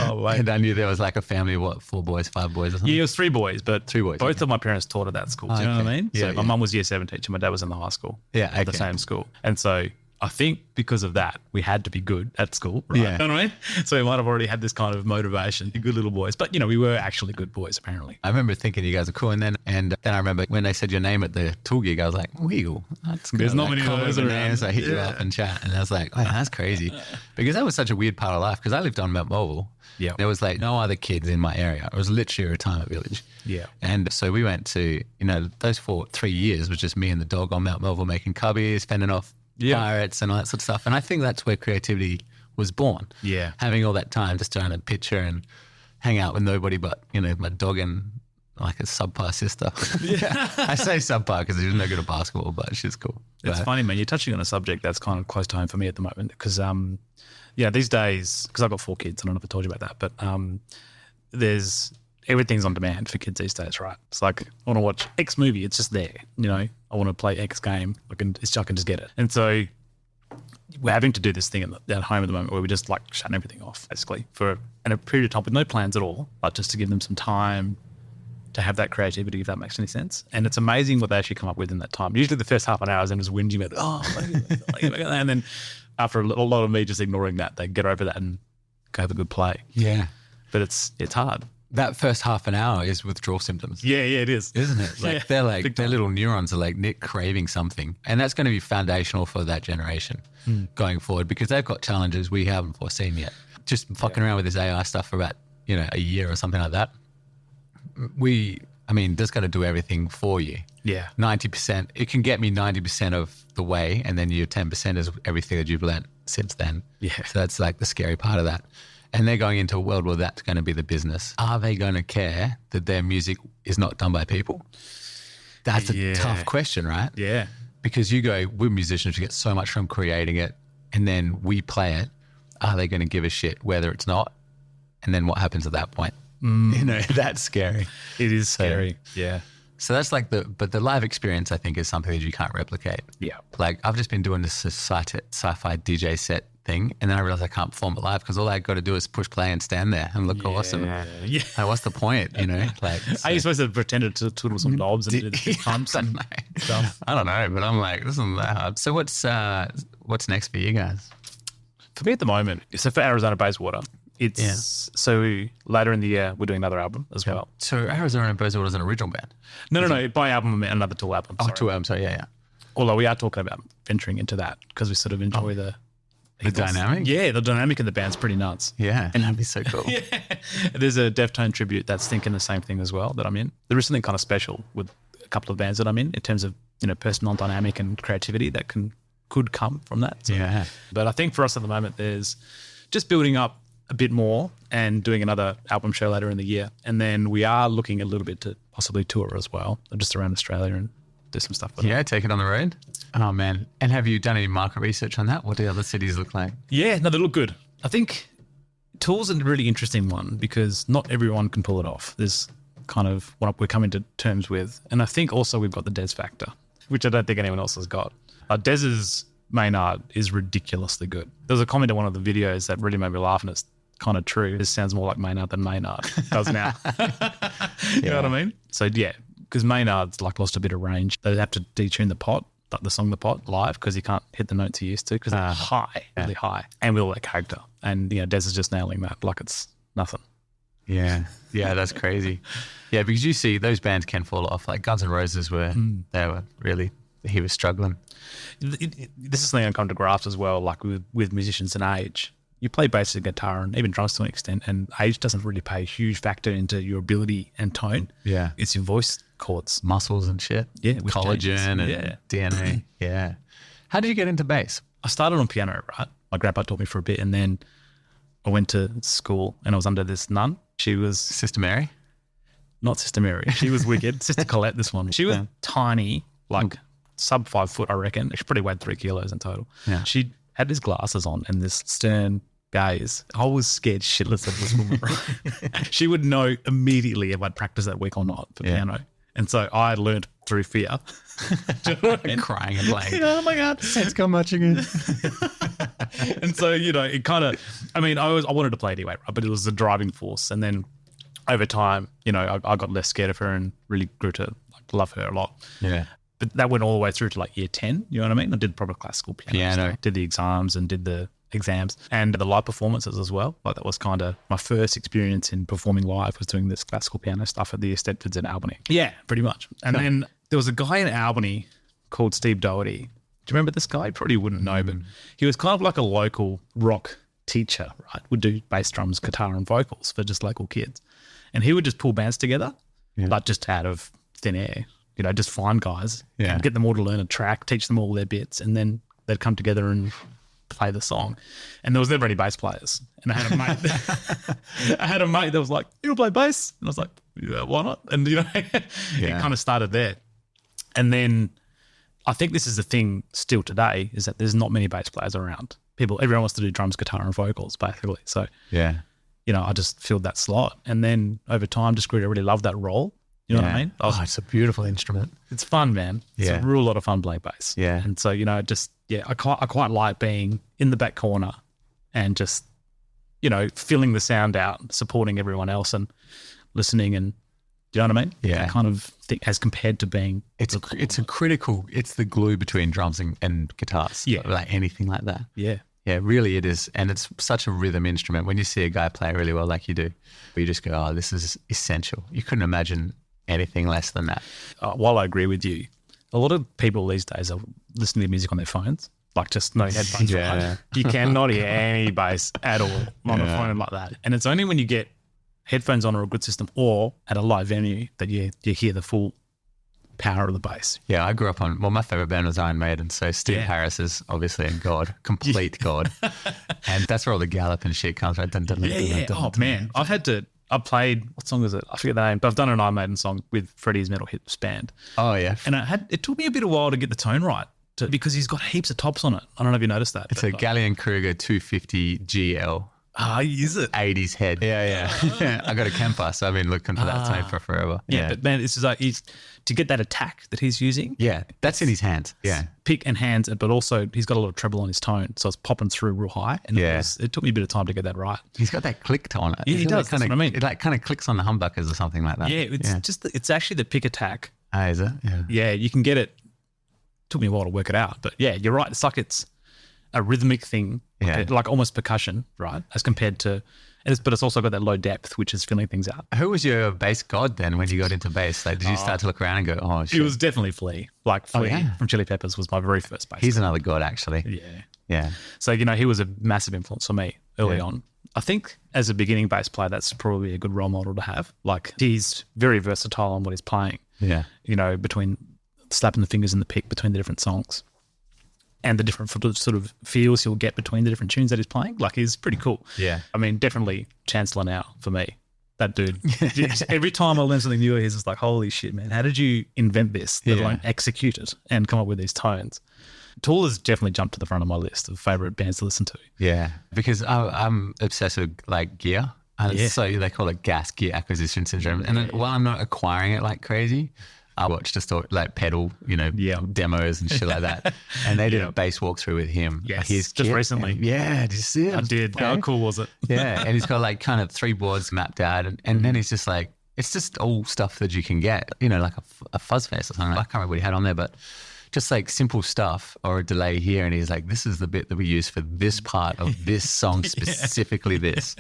Oh, wait. And I knew there was like a family of what, 4 boys, 5 boys or something? Yeah, it was 3 boys, but 3 boys, both okay. of my parents taught at that school. Do you know what I mean? Yeah, So my mum was year 7 teacher, my dad was in the high school. Yeah, At the okay. same school. And so I think because of that, we had to be good at school, right? Yeah. You know what I mean? So we might have already had this kind of motivation, good little boys. But, you know, we were actually good boys, apparently. I remember thinking you guys are cool. And then I remember when they said your name at the tool gig, I was like, Wigele. That's There's kind not of many of common those as a around. name, so I hit you up and chat. And I was like, oh, that's crazy. Because that was such a weird part of life. Because I lived on Mount Melville. Yeah. There was like no other kids in my area. It was literally a retirement village. Yeah. And so we went to, you know, those 3 years was just me and the dog on Mount Melville making cubbies, fending off pirates and all that sort of stuff. And I think that's where creativity was born. Yeah. Having all that time just trying to picture and hang out with nobody but, you know, my dog and like a subpar sister. Yeah. I say subpar because she's no good at basketball, but she's cool. It's funny, man. You're touching on a subject that's kind of close to home for me at the moment because, these days, because I've got 4 kids, I don't know if I told you about that, but everything's on demand for kids these days, right? It's like, I want to watch X movie, it's just there. You know, I want to play X game, I can just get it. And so we're having to do this thing at home at the moment where we're just like shutting everything off, basically, for a period of time with no plans at all, but just to give them some time to have that creativity, if that makes any sense. And it's amazing what they actually come up with in that time. Usually the first half an hour is them just whinging about, and then after a lot of me just ignoring that, they get over that and go have a good play. Yeah. But it's hard. That first half an hour is withdrawal symptoms. Yeah, it is. Isn't it? Like their little neurons are like craving something. And that's going to be foundational for that generation going forward because they've got challenges we haven't foreseen yet. Just fucking around with this AI stuff for about, you know, a year or something like that. That's going to do everything for you. Yeah. 90%. It can get me 90% of the way and then your 10% is everything that you've learned since then. Yeah. So that's like the scary part of that. And they're going into a world where that's going to be the business. Are they going to care that their music is not done by people? That's a tough question, right? Yeah. Because we're musicians, we get so much from creating it and then we play it. Are they going to give a shit whether it's not? And then what happens at that point? You know, that's scary. It is scary. Yeah. So that's like but the live experience I think is something that you can't replicate. Yeah. Like I've just been doing this sci-fi DJ set thing and then I realized I can't perform it live because all I got to do is push play and stand there and look awesome. Yeah. Like, what's the point, you know? Like, Are you supposed to pretend to twiddle some knobs and do pumps and stuff? I don't know, but I'm like, this isn't that hard. So what's next for you guys? For me at the moment, so for Arizona Bayswater, so later in the year we're doing another album as well. So Arizona Bayswater is an original band? No. By album I meant another tour album. Oh, tour album. Sorry, yeah. Although we are talking about venturing into that because we sort of enjoy the dynamic? Yeah, the dynamic of the band's pretty nuts. Yeah, and that'd be so cool. Yeah. There's a Deftone tribute that's thinking the same thing as well that I'm in. There is something kind of special with a couple of bands that I'm in terms of, you know, personal dynamic and creativity that could come from that. So, yeah. But I think for us at the moment, there's just building up a bit more and doing another album show later in the year. And then we are looking a little bit to possibly tour as well, just around Australia and do some stuff with it. Take it on the road. Oh, man. And have you done any market research on that? What do the other cities look like? Yeah, no, they look good. I think tour's a really interesting one because not everyone can pull it off. There's kind of what we're coming to terms with. And I think also we've got the Des factor, which I don't think anyone else has got. Des's Maynard is ridiculously good. There was a comment in one of the videos that really made me laugh, and it's kind of true. This sounds more like Maynard than Maynard does now. You know what I mean? So, yeah, because Maynard's like lost a bit of range. They have to detune the pot, like the song The Pot, live because he can't hit the notes he used to because they're high, really high, and with all that character. And, you know, Des is just nailing that like it's nothing. Yeah. Yeah, that's crazy. Yeah, because you see those bands can fall off. Like Guns N' Roses he was struggling. This is something I come to grasp as well, like with musicians and age. You play bass and guitar and even drums to an extent, and age doesn't really play a huge factor into your ability and tone. Yeah. It's your voice cords. Muscles and shit. Yeah. Collagen and DNA. Yeah. How did you get into bass? I started on piano, right? My grandpa taught me for a bit, and then I went to school and I was under this nun. She was... Sister Mary? Not Sister Mary. She was wicked. Sister Colette, this one. She was tiny, like... sub 5 foot, I reckon. She probably weighed 3 kilos in total. Yeah. She had these glasses on and this stern gaze. I was scared shitless of this woman. Right? She would know immediately if I'd practiced that week or not for piano. And so I learned through fear. Do you know what I mean? Crying and playing. Oh my God. Set's gone marching in. And so, it kind of, I wanted to play anyway, right? But it was the driving force. And then over time, I got less scared of her and really grew to love her a lot. Yeah. But that went all the way through to year 10, you know what I mean? I did proper classical piano. Stuff, did the exams and did the exams and the live performances as well. That was kind of my first experience in performing live, was doing this classical piano stuff at the Stepfords in Albany. Yeah, pretty much. And then there was a guy in Albany called Steve Doherty. Do you remember this guy? You probably wouldn't know, but he was kind of like a local rock teacher, right? Would do bass, drums, guitar and vocals for just local kids. And he would just pull bands together, just out of thin air, just find guys, and get them all to learn a track, teach them all their bits, and then they'd come together and play the song. And there was never any bass players. And I had a mate that was like, "You want to play bass?" And I was like, "Yeah, why not?" And it kind of started there. And then I think this is the thing still today, is that there's not many bass players around. Everyone wants to do drums, guitar and vocals basically. So I just filled that slot. And then over time just grew to really love that role. You know what I mean? It's a beautiful instrument. It's fun, man. It's a real lot of fun playing bass. Yeah. And so, I quite like being in the back corner and just, filling the sound out, supporting everyone else and listening, and do you know what I mean? Yeah. I kind of think, as compared to being... It's the glue between drums and guitars. Yeah. Like anything like that. Yeah. Yeah, really it is. And it's such a rhythm instrument. When you see a guy play really well like you do, you just go, oh, this is essential. You couldn't imagine anything less than that. While I agree with you, a lot of people these days are listening to music on their phones, just no headphones. Right? You cannot hear any bass at all on a phone like that. And it's only when you get headphones on or a good system or at a live venue that you hear the full power of the bass. Yeah, I grew up on, my favourite band was Iron Maiden, so Steve Harris is obviously in God, complete God. And that's where all the gallop and shit comes, right? Dun, dun, dun, dun, dun, dun, oh, man. I played, what song was it? I forget the name, but I've done an Iron Maiden song with Freddie's Metal Hits band. Oh, yeah. And it took me a bit of a while to get the tone right because he's got heaps of tops on it. I don't know if you noticed that. It's a Gallion Kruger 250 GL. Is it? 80s head. Yeah. I got a Kemper, so I've been looking for that tone for forever. Yeah, but man, it's just to get that attack that he's using. Yeah, that's in his hands. Yeah. Pick and hands, but also he's got a lot of treble on his tone, so it's popping through real high. And it took me a bit of time to get that right. He's got that click tone on it. Yeah, he does. That's what I mean. It kind of clicks on the humbuckers or something like that. Yeah, it's actually the pick attack. Oh, is it? Yeah. Yeah, you can get it. Took me a while to work it out, but yeah, you're right. It's like it's a rhythmic thing, like almost percussion, right? As compared to, but it's also got that low depth, which is filling things out. Who was your bass god then when you got into bass? Like, did you start to look around and go, oh, shit? It was definitely Flea. Flea from Chili Peppers was my very first bass. He's another god, actually. Yeah. Yeah. So, he was a massive influence for me early on. I think as a beginning bass player, that's probably a good role model to have. He's very versatile on what he's playing. Yeah. Between slapping the fingers in the pick between the different songs and the different sort of feels he'll get between the different tunes that he's playing. He's pretty cool. Yeah. I mean, definitely Chancellor now for me. That dude. Every time I learn something new, he's just like, holy shit, man, how did you invent this, let alone execute it and come up with these tones? Tool has definitely jumped to the front of my list of favourite bands to listen to. Yeah, because I'm obsessed with gear. And so they call it gas gear acquisition syndrome. And while I'm not acquiring it like crazy, I watched just pedal, demos and shit like that. And they did a bass walkthrough with him. Yes, just recently. Did you see it? I did. How cool was it? Yeah, and he's got kind of 3 boards mapped out. And then he's just it's just all stuff that you can get, like a fuzz face or something. I can't remember what he had on there, but just simple stuff or a delay here. And he's like, this is the bit that we use for this part of this song, specifically this.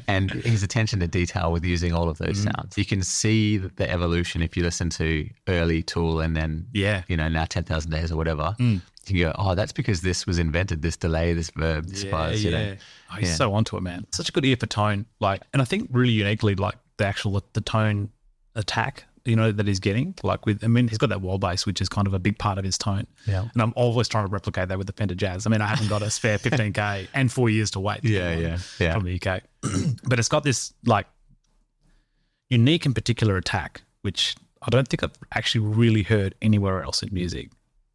And his attention to detail with using all of those sounds. You can see the evolution if you listen to early Tool and then, now 10,000 Days or whatever. You can go, oh, that's because this was invented, this delay, this verb, this fuzz, Oh, he's so onto it, man. Such a good ear for tone. And I think really uniquely, the tone attack, that he's getting, he's got that wall bass, which is kind of a big part of his tone. Yeah. And I'm always trying to replicate that with the Fender Jazz. I haven't got a spare 15K and 4 years to wait. From the UK. But it's got this unique and particular attack, which I don't think I've actually really heard anywhere else in music.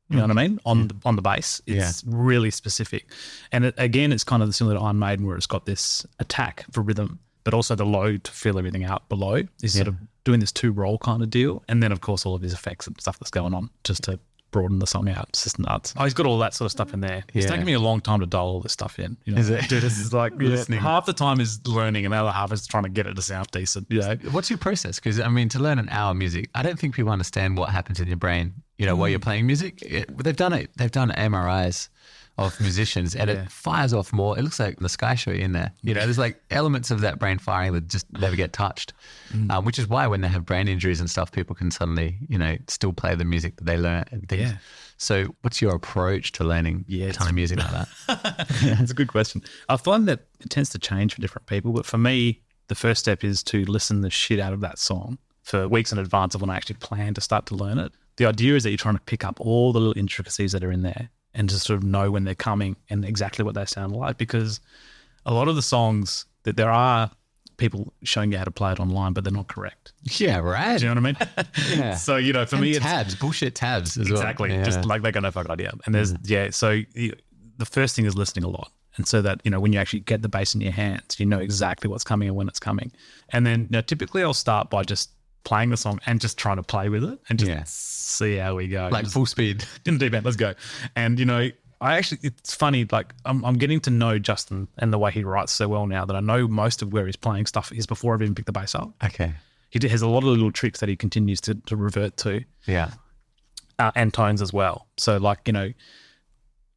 You know what I mean? On the bass, it's really specific. And it's kind of similar to Iron Maiden, where it's got this attack for rhythm but also the low to fill everything out below. He's sort of doing this 2-roll kind of deal. And then, of course, all of his effects and stuff that's going on just to broaden the song out. It's just nuts. Oh, he's got all that sort of stuff in there. It's taking me a long time to dial all this stuff in. You know? Is it? Dude, this is like half the time is learning and the other half is trying to get it to sound decent. You know? What's your process? Because, I mean, to learn an hour of music, I don't think people understand what happens in your brain, you know, while you're playing music. They've done it. They've done MRIs of musicians and it fires off more. It looks like the Sky Show in there. You know, there's like elements of that brain firing that just never get touched, which is why when they have brain injuries and stuff, people can suddenly, you know, still play the music that they learn and things. Yeah. So what's your approach to learning a ton of music like that? That's a good question. I find that it tends to change for different people, but for me, the first step is to listen the shit out of that song for weeks in advance of when I actually plan to start to learn it. The idea is that you're trying to pick up all the little intricacies that are in there and just sort of know when they're coming and exactly what they sound like, because a lot of the songs that there are people showing you how to play it online, but they're not correct. Yeah, right. Do you know what I mean? Yeah. So, you know, for me, it's bullshit tabs as exactly, well. just like they got no fucking idea. And there's, so the first thing is listening a lot. And so that, you know, when you actually get the bass in your hands, you know exactly what's coming and when it's coming. And then, you know, typically I'll start by just playing the song and just trying to play with it and just see how we go. Like just, full speed. In the deep end, let's go. And, you know, it's funny, like I'm getting to know Justin and the way he writes so well now that I know most of where he's playing stuff is before I've even picked the bass up. Okay. He has a lot of little tricks that he continues to revert to. Yeah. And tones as well. So like, you know,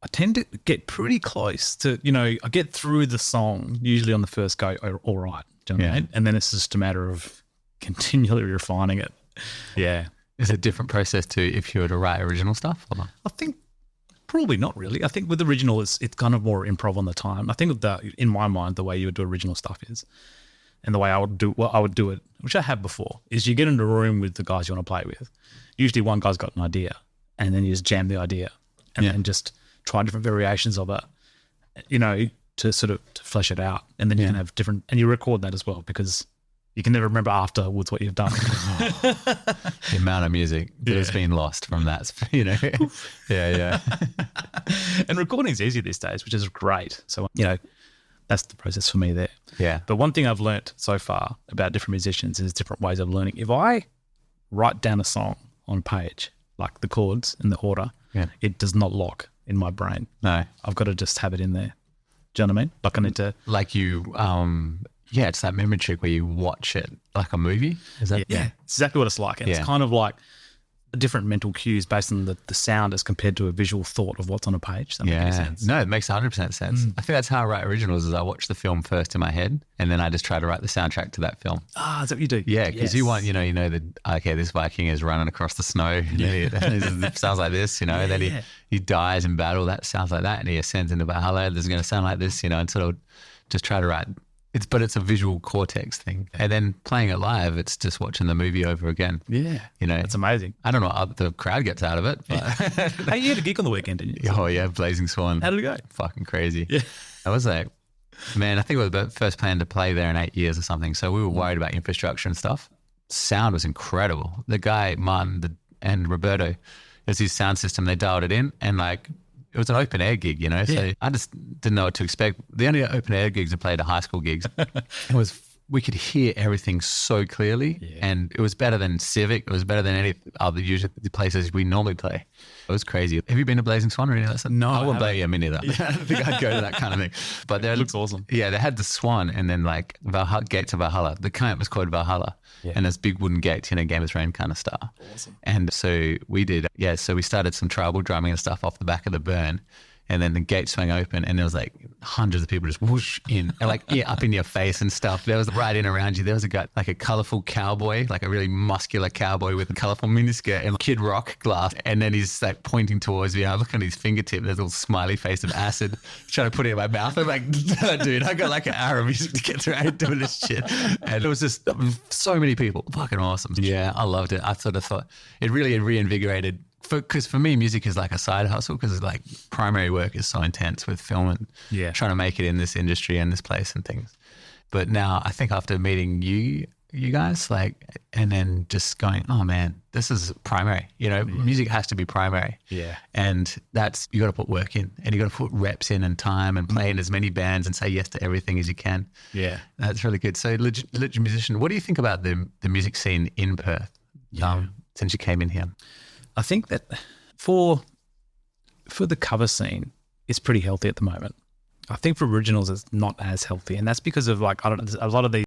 I tend to get pretty close to, you know, I get through the song usually on the first go, all right. Do you know what I mean? And then it's just a matter of continually refining it. Yeah. Is it a different process to if you were to write original stuff? Or? I think probably not really. I think with original, it's kind of more improv on the time. I think in my mind, the way you would do original stuff is, and the way I would do it, which I have before, is you get in a room with the guys you want to play with. Usually one guy's got an idea and then you just jam the idea and then just try different variations of it, you know, to sort of to flesh it out. And then you can have different, and you record that as well because you can never remember afterwards what you've done. The amount of music that has been lost from that, you know. Yeah. And recording's easy these days, which is great. So, you know, that's the process for me there. Yeah. But one thing I've learnt so far about different musicians is different ways of learning. If I write down a song on page, like the chords in the order, it does not lock in my brain. No. I've got to just have it in there. Do you know what I mean? Like I need to... Like you... yeah, it's that memory trick where you watch it like a movie. Is that? Yeah, it's exactly what it's like. And it's kind of like different mental cues based on the sound as compared to a visual thought of what's on a page. Does that make any sense? No, it makes 100% sense. I think that's how I write originals is I watch the film first in my head and then I just try to write the soundtrack to that film. Ah, is that what you do? Yeah, because you want, you know that, okay, this Viking is running across the snow. It sounds like this, you know, and then he dies in battle. That sounds like that. And he ascends into Valhalla. This is going to sound like this, you know, and sort of just try to write but it's a visual cortex thing. And then playing it live, it's just watching the movie over again. Yeah. You know. It's amazing. I don't know what the crowd gets out of it. But Hey, you had a gig on the weekend, didn't you? Oh, yeah, Blazing Swan. How did it go? Fucking crazy. Yeah. I was like, man, I think it was the first plan to play there in 8 years or something. So we were worried about infrastructure and stuff. Sound was incredible. The guy, Martin and Roberto, it was his sound system. They dialed it in and like, it was an open air gig, you know, so I just didn't know what to expect. The only open air gigs I played are high school gigs. We could hear everything so clearly and it was better than Civic. It was better than any other usually the places we normally play. It was crazy. Have you been to Blazing Swan or any of that stuff? No, I wouldn't play me neither. I don't think I'd go to that kind of thing. But it looks awesome. Yeah, they had the Swan and then like Gates of Valhalla. The camp was called Valhalla. Yeah. And there's big wooden gates, you know, Game of Thrones kind of style. Awesome. And so we did, so we started some tribal drumming and stuff off the back of the burn. And then the gate swung open and there was like hundreds of people just whoosh in and like up in your face and stuff. There was right in around you. There was a guy, like a colourful cowboy, like a really muscular cowboy with a colourful miniskirt and Kid Rock glass. And then he's like pointing towards me. I look at his fingertip. There's a little smiley face of acid trying to put it in my mouth. I'm like, dude, I got like an hour of music to get through. I ain't doing this shit. And it was just so many people. Fucking awesome. Yeah, I loved it. I sort of thought it really reinvigorated. Because for me, music is like a side hustle because like primary work is so intense with film and trying to make it in this industry and this place and things. But now I think after meeting you, you guys? Like, and then just going, oh man, this is primary. You know, music has to be primary. Yeah. And that's, you got to put work in, and you got to put reps in and time and play in as many bands and say yes to everything as you can. Yeah. That's really good. So legit musician, what do you think about the music scene in Perth since you came in here? I think that for the cover scene, it's pretty healthy at the moment. I think for originals, it's not as healthy. And that's because of like, I don't know, a lot of these